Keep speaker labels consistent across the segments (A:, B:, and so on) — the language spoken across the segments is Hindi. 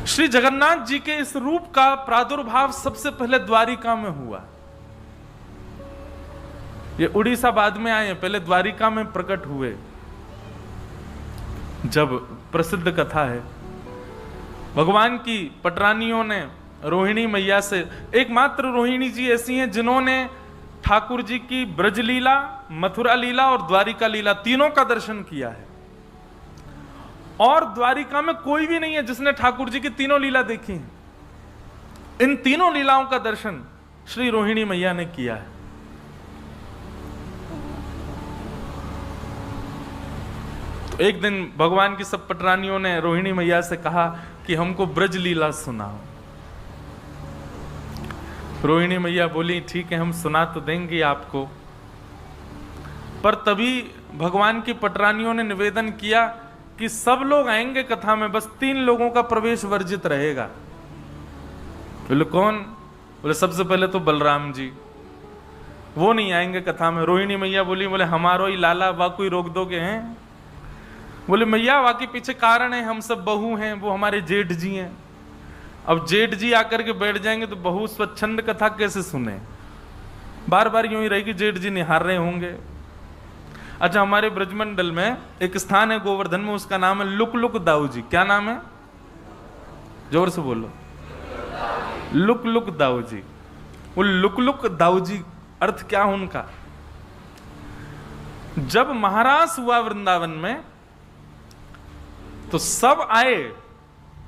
A: श्री जगन्नाथ जी के इस रूप का प्रादुर्भाव सबसे पहले द्वारिका में हुआ। ये उड़ीसा बाद में आए, पहले द्वारिका में प्रकट हुए। जब प्रसिद्ध कथा है, भगवान की पटरानियों ने रोहिणी मैया से, एकमात्र रोहिणी जी ऐसी हैं जिन्होंने ठाकुर जी की ब्रज लीला, मथुरा लीला और द्वारिका लीला तीनों का दर्शन किया है। और द्वारिका में कोई भी नहीं है जिसने ठाकुर जी की तीनों लीला देखी है। इन तीनों लीलाओं का दर्शन श्री रोहिणी मैया ने किया है। तो एक दिन भगवान की सब पटरानियों ने रोहिणी मैया से कहा कि हमको ब्रज लीला सुनाओ। रोहिणी मैया बोली ठीक है, हम सुना तो देंगे आपको। पर तभी भगवान की पटरानियों ने निवेदन किया कि सब लोग आएंगे कथा में, बस 3 लोगों का प्रवेश वर्जित रहेगा। बोले कौन? बोले सबसे पहले तो बलराम जी, वो नहीं आएंगे कथा में। रोहिणी मैया बोली, बोले हमारो ही लाला, वा कोई रोक दोगे हैं? बोले मैया वा के पीछे कारण है, हम सब बहू हैं, वो हमारे जेठ जी हैं। अब जेठ जी आकर के बैठ जाएंगे तो बहू स्वच्छंद कथा कैसे सुने? बार बार यूं ही रहेगी, जेठ जी निहार रहे होंगे। अच्छा, हमारे ब्रजमंडल में एक स्थान है गोवर्धन में, उसका नाम है लुक लुक दाऊ जी। क्या नाम है? जोर से बोलो। Look look Dau ji. वो लुक लुक दाऊ जी अर्थ क्या उनका? जब महाराज हुआ वृंदावन में तो सब आए।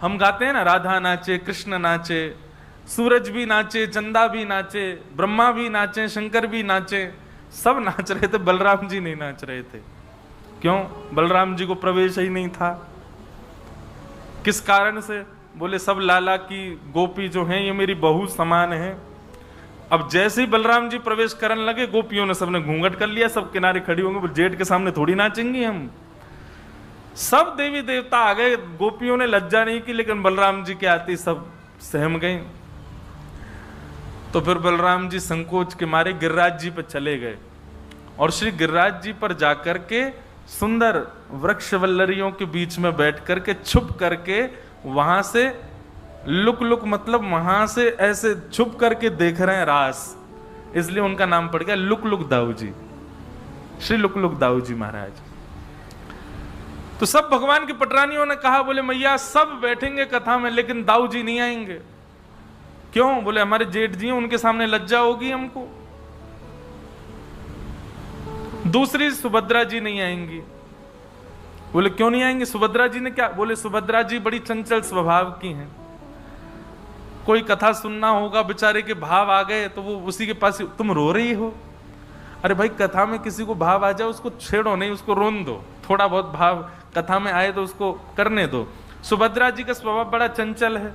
A: हम गाते हैं ना, राधा नाचे, कृष्ण नाचे, सूरज भी नाचे, चंदा भी नाचे, ब्रह्मा भी नाचे, शंकर भी नाचे, सब नाच रहे थे। बलराम जी नहीं नाच रहे थे। क्यों? बलराम जी को प्रवेश ही नहीं था। किस कारण से? बोले सब लाला की गोपी जो हैं ये मेरी बहू समान है। अब जैसे ही बलराम जी प्रवेश करने लगे, गोपियों ने सबने घूंघट कर लिया, सब किनारे खड़ी होंगे। जेठ के सामने थोड़ी नाचेंगी हम। सब देवी देवता आ गए, गोपियों ने लज्जा नहीं की, लेकिन बलराम जी के आते सब सहम गए। तो फिर बलराम जी संकोच के मारे गिरिराज जी पर चले गए और श्री गिरिराज जी पर जाकर के सुंदर वृक्ष वल्लरियों के बीच में बैठ करके छुप करके वहां से लुक लुक, मतलब वहां से ऐसे छुप करके देख रहे हैं रास, इसलिए उनका नाम पड़ गया look look Dau ji, Shri look look Dau ji महाराज। तो सब भगवान की पटरानियों ने कहा, बोले मैया सब बैठेंगे कथा में लेकिन दाऊ जी नहीं आएंगे। क्यों? बोले हमारे जेठ जी हैं, उनके सामने लज्जा होगी हमको। दूसरी सुभद्रा जी नहीं आएंगी। बोले क्यों नहीं आएंगे? सुभद्रा जी ने क्या? बोले सुभद्रा जी बड़ी चंचल स्वभाव की हैं। कोई कथा सुनना होगा, बेचारे के भाव आ गए तो वो उसी के पास, तुम रो रही हो। अरे भाई, कथा में किसी को भाव आ जाए उसको छेड़ो नहीं, उसको रोन दो। थोड़ा बहुत भाव कथा में आए तो उसको करने दो। सुभद्रा जी का स्वभाव बड़ा चंचल है,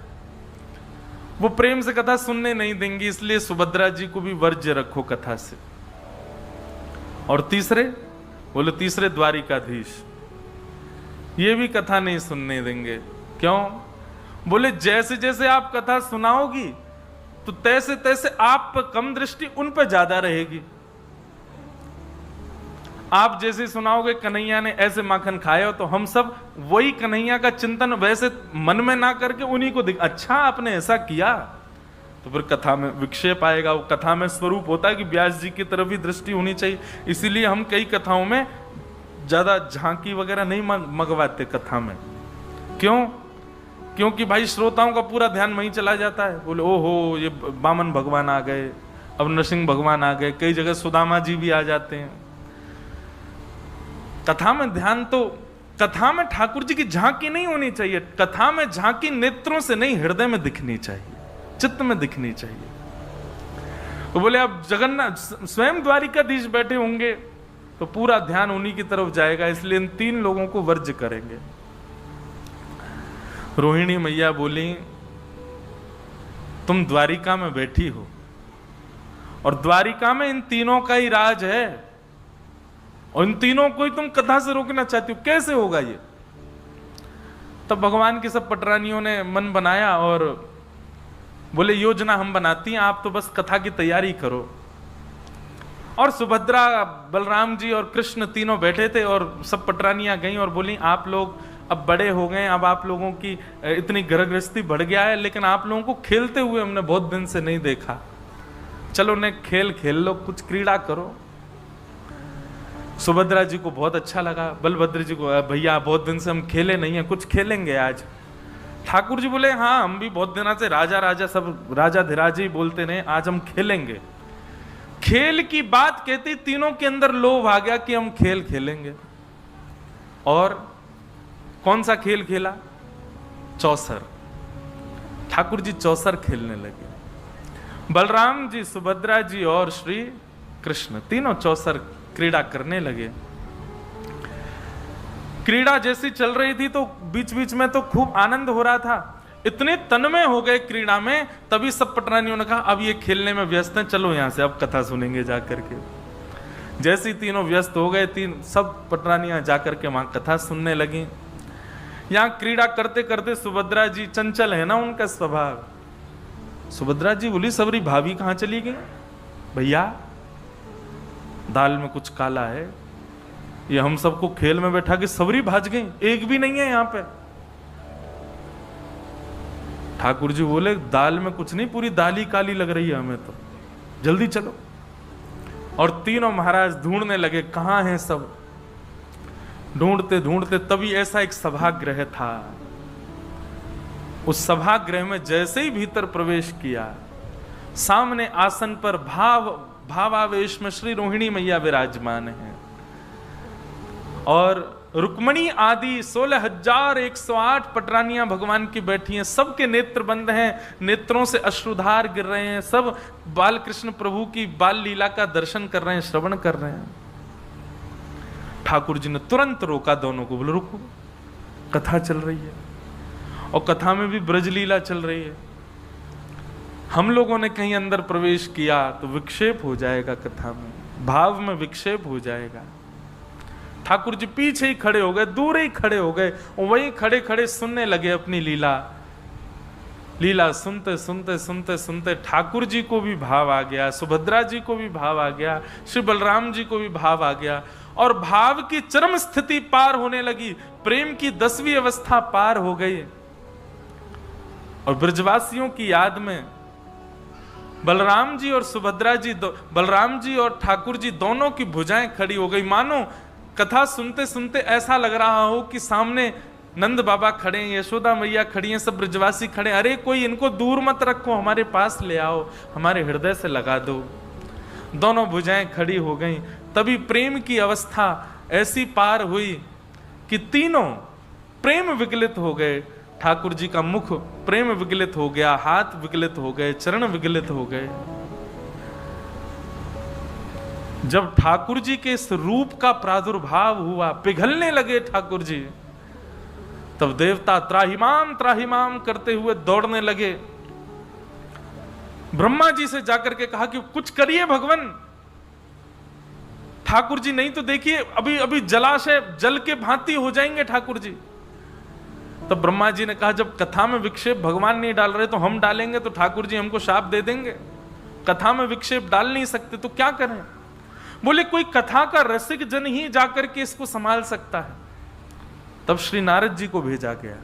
A: वो प्रेम से कथा सुनने नहीं देंगी, इसलिए सुभद्रा जी को भी वर्ज्य रखो कथा से। और तीसरे? बोले तीसरे द्वारिकाधीश, ये भी कथा नहीं सुनने देंगे। क्यों? बोले जैसे जैसे आप कथा सुनाओगी तो तैसे तैसे आप पर कम दृष्टि उन पर ज्यादा रहेगी। आप जैसे सुनाओगे कन्हैया ने ऐसे माखन खाया, तो हम सब वही कन्हैया का चिंतन वैसे मन में ना करके उन्हीं को अच्छा आपने ऐसा किया, तो फिर कथा में विक्षेप आएगा। वो कथा में स्वरूप होता है कि व्यास जी की तरफ भी दृष्टि होनी चाहिए। इसीलिए हम कई कथाओं में ज्यादा झांकी वगैरह नहीं मंगवाते कथा में। क्यों? क्योंकि भाई श्रोताओं का पूरा ध्यान वहीं चला जाता है। बोले ओहो ये वामन भगवान आ गए, अब नरसिंह भगवान आ गए, कई जगह सुदामा जी भी आ जाते हैं। कथा में ध्यान तो, कथा में ठाकुर जी की झांकी नहीं होनी चाहिए। कथा में झांकी नेत्रों से नहीं, हृदय में दिखनी चाहिए, चित्त में दिखनी चाहिए। तो बोले अब जगन्नाथ स्वयं द्वारिकाधीश बैठे होंगे तो पूरा ध्यान उन्हीं की तरफ जाएगा, इसलिए इन 3 लोगों को वर्ज्य करेंगे। रोहिणी मैया बोली तुम द्वारिका में बैठी हो और द्वारिका में इन तीनों का ही राज है और इन तीनों को ही तुम कथा से रोकना चाहती हो, कैसे होगा ये? तब भगवान की सब पटरानियों ने मन बनाया और बोले योजना हम बनाती हैं, आप तो बस कथा की तैयारी करो। और सुभद्रा, बलराम जी और कृष्ण तीनों बैठे थे और सब पटरानियां गईं और बोली आप लोग अब बड़े हो गए, अब आप लोगों की इतनी गृहस्थी बढ़ गया है, लेकिन आप लोगों को खेलते हुए हमने बहुत दिन से नहीं देखा, चलो ने खेल खेल लो, कुछ क्रीड़ा करो। सुभद्रा जी को बहुत अच्छा लगा, बलभद्र जी को, भैया बहुत दिन से हम खेले नहीं है, कुछ खेलेंगे आज। ठाकुर जी बोले हाँ, हम भी बहुत दिनों से राजा राजा सब राजा धीराज ही बोलते रहे, आज हम खेलेंगे। खेल की बात कहती तीनों के अंदर लोभ आ गया कि हम खेल खेलेंगे। और कौन सा खेल खेला? चौसर। ठाकुर जी चौसर खेलने लगे। बलराम जी, सुभद्रा जी और श्री कृष्ण तीनों चौसर क्रीड़ा करने लगे। क्रीड़ा जैसी चल रही थी तो बीच बीच में तो खूब आनंद हो रहा था, इतने तन्मय हो गए क्रीड़ा में, तभी सब पटरानियों ने कहा अब ये खेलने में व्यस्त हैं, चलो यहां से अब कथा सुनेंगे जाकर के। जैसे तीनों व्यस्त हो गए, सब पटरानियां जाकर के वहां कथा सुनने लगी। यहां क्रीड़ा करते करते सुभद्रा जी, चंचल है ना उनका स्वभाव, सुभद्रा जी बोली सबरी भाभी कहां चली गई? भैया दाल में कुछ काला है, ये हम सबको खेल में बैठा के सबरी भाज गई, एक भी नहीं है यहां पे। ठाकुर जी बोले दाल में कुछ नहीं, पूरी दाल ही काली लग रही है हमें तो, जल्दी चलो। और तीनों महाराज ढूंढने लगे कहां हैं सब। ढूंढते ढूंढते तभी ऐसा एक सभागृह था, उस सभागृह में जैसे ही भीतर प्रवेश किया, सामने आसन पर भावावेश में श्री रोहिणी मैया विराजमान है और रुक्मणी आदि 16,108 पटरानियां भगवान की बैठी हैं, सबके नेत्र बंद हैं, नेत्रों से अश्रुधार गिर रहे हैं, सब बाल कृष्ण प्रभु की बाल लीला का दर्शन कर रहे हैं, श्रवण कर रहे हैं। ठाकुर जी ने तुरंत रोका दोनों को, बोले रुको, कथा चल रही है और कथा में भी ब्रज लीला चल रही है, हम लोगों ने कहीं अंदर प्रवेश किया तो विक्षेप हो जाएगा, कथा में भाव में विक्षेप हो जाएगा। ठाकुर जी पीछे ही खड़े हो गए, दूर ही खड़े हो गए, वहीं खड़े खड़े सुनने लगे अपनी लीला। लीला सुनते सुनते सुनते सुनते ठाकुर जी को भी भाव आ गया, सुभद्रा जी को भी भाव आ गया, श्री बलराम जी को भी भाव आ गया और भाव की चरम स्थिति पार होने लगी, प्रेम की 10वीं अवस्था पार हो गई। और ब्रजवासियों की याद में बलराम जी और सुभद्रा जी, बलराम जी और ठाकुर जी दोनों की भुजाएं खड़ी हो गई, मानो कथा सुनते सुनते ऐसा लग रहा हो कि सामने नंद बाबा खड़े हैं, यशोदा मैया खड़ी हैं, सब ब्रजवासी खड़े, अरे कोई इनको दूर मत रखो, हमारे पास ले आओ, हमारे हृदय से लगा दो। दोनों भुजाएं खड़ी हो गई, तभी प्रेम की अवस्था ऐसी पार हुई कि तीनों प्रेम विगलित हो गए। ठाकुर जी का मुख प्रेम विगलित हो गया, हाथ विगलित हो गए, चरण विगलित हो गए। जब ठाकुर जी के इस रूप का प्रादुर्भाव हुआ, पिघलने लगे ठाकुर जी, तब देवता त्राहिमाम करते हुए दौड़ने लगे। ब्रह्मा जी से जाकर के कहा कि कुछ करिए भगवान। ठाकुर जी नहीं तो देखिए अभी अभी जलाशय जल के भांति हो जाएंगे ठाकुर जी। तब ब्रह्मा जी ने कहा जब कथा में विक्षेप भगवान नहीं डाल रहे तो हम डालेंगे तो ठाकुर जी हमको शाप दे देंगे, कथा में विक्षेप डाल नहीं सकते तो क्या करें। बोले कोई कथा का रसिक जन ही जाकर के इसको संभाल सकता है। तब श्री नारद जी को भेजा गया।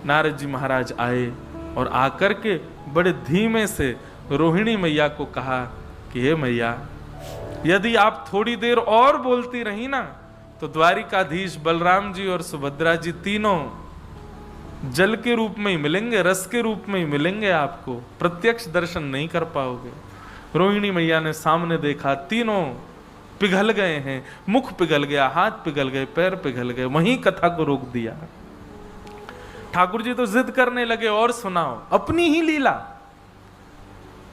A: नारद जी महाराज आए और आकर के बड़े धीमे से रोहिणी मैया को कहा कि हे मैया, यदि आप थोड़ी देर और बोलती रही ना तो द्वारिकाधीश बलराम जी और सुभद्रा जी तीनों जल के रूप में ही मिलेंगे, रस के रूप में ही मिलेंगे, आपको प्रत्यक्ष दर्शन नहीं कर पाओगे। रोहिणी मैया ने सामने देखा, तीनों पिघल गए हैं, मुख पिघल गया, हाथ पिघल गए, पैर पिघल गए, वहीं कथा को रोक दिया। ठाकुर जी तो जिद करने लगे और सुनाओ अपनी ही लीला,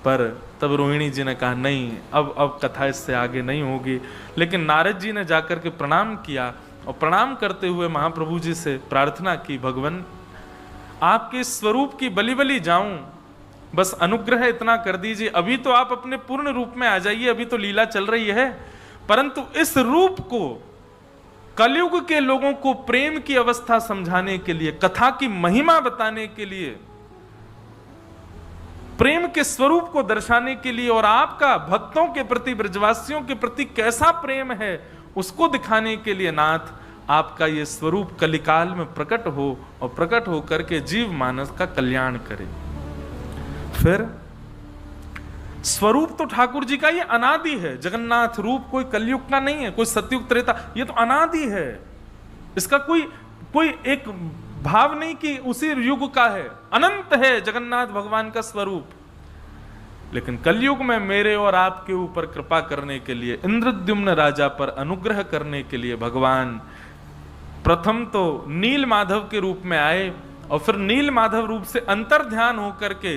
A: पर तब रोहिणी जी ने कहा नहीं, अब कथा इससे आगे नहीं होगी। लेकिन नारद जी ने जाकर के प्रणाम किया और प्रणाम करते हुए महाप्रभु जी से प्रार्थना की, भगवान आपके स्वरूप की बलि बलि जाऊं, बस अनुग्रह इतना कर दीजिए। अभी तो आप अपने पूर्ण रूप में आ जाइए, अभी तो लीला चल रही है, परंतु इस रूप को कलयुग के लोगों को प्रेम की अवस्था समझाने के लिए, कथा की महिमा बताने के लिए, प्रेम के स्वरूप को दर्शाने के लिए और आपका भक्तों के प्रति, ब्रजवासियों के प्रति कैसा प्रेम है उसको दिखाने के लिए नाथ आपका ये स्वरूप कलिकाल में प्रकट हो और प्रकट हो करके जीव मानस का कल्याण करे। फिर स्वरूप तो ठाकुर जी का ये अनादि है, जगन्नाथ रूप कोई कलयुग का नहीं है, कोई सतयुग त्रेता, ये तो अनादि है। इसका कोई एक भाव नहीं कि उसी युग का है, अनंत है जगन्नाथ भगवान का स्वरूप। लेकिन कलयुग में मेरे और आपके ऊपर कृपा करने के लिए, इंद्रद्युम्न राजा पर अनुग्रह करने के लिए भगवान प्रथम तो नील माधव के रूप में आए और फिर नील माधव रूप से अंतर्ध्यान होकर के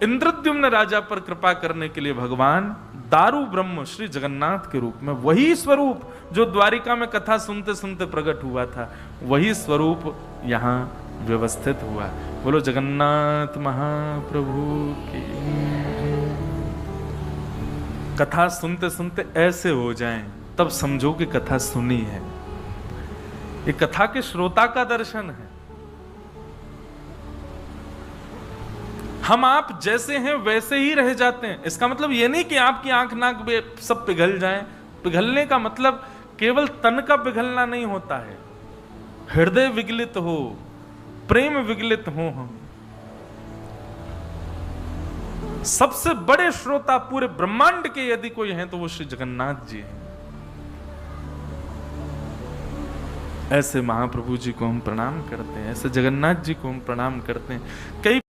A: इंद्रद्युम्न राजा पर कृपा करने के लिए भगवान दारू ब्रह्म श्री जगन्नाथ के रूप में, वही स्वरूप जो द्वारिका में कथा सुनते सुनते प्रकट हुआ था, वही स्वरूप यहां व्यवस्थित हुआ। बोलो जगन्नाथ महाप्रभु की। कथा सुनते सुनते ऐसे हो जाएं, तब समझो कि कथा सुनी है। ये कथा के श्रोता का दर्शन है। हम आप जैसे हैं वैसे ही रह जाते हैं। इसका मतलब ये नहीं कि आपकी आंख नाक सब पिघल जाएं। पिघलने का मतलब केवल तन का पिघलना नहीं होता है, हृदय विगलित हो, प्रेम विगलित हो। हम सबसे बड़े श्रोता पूरे ब्रह्मांड के यदि कोई हैं तो वो श्री जगन्नाथ जी हैं। ऐसे महाप्रभु जी को हम प्रणाम करते हैं, ऐसे जगन्नाथ जी को हम प्रणाम करते हैं। कई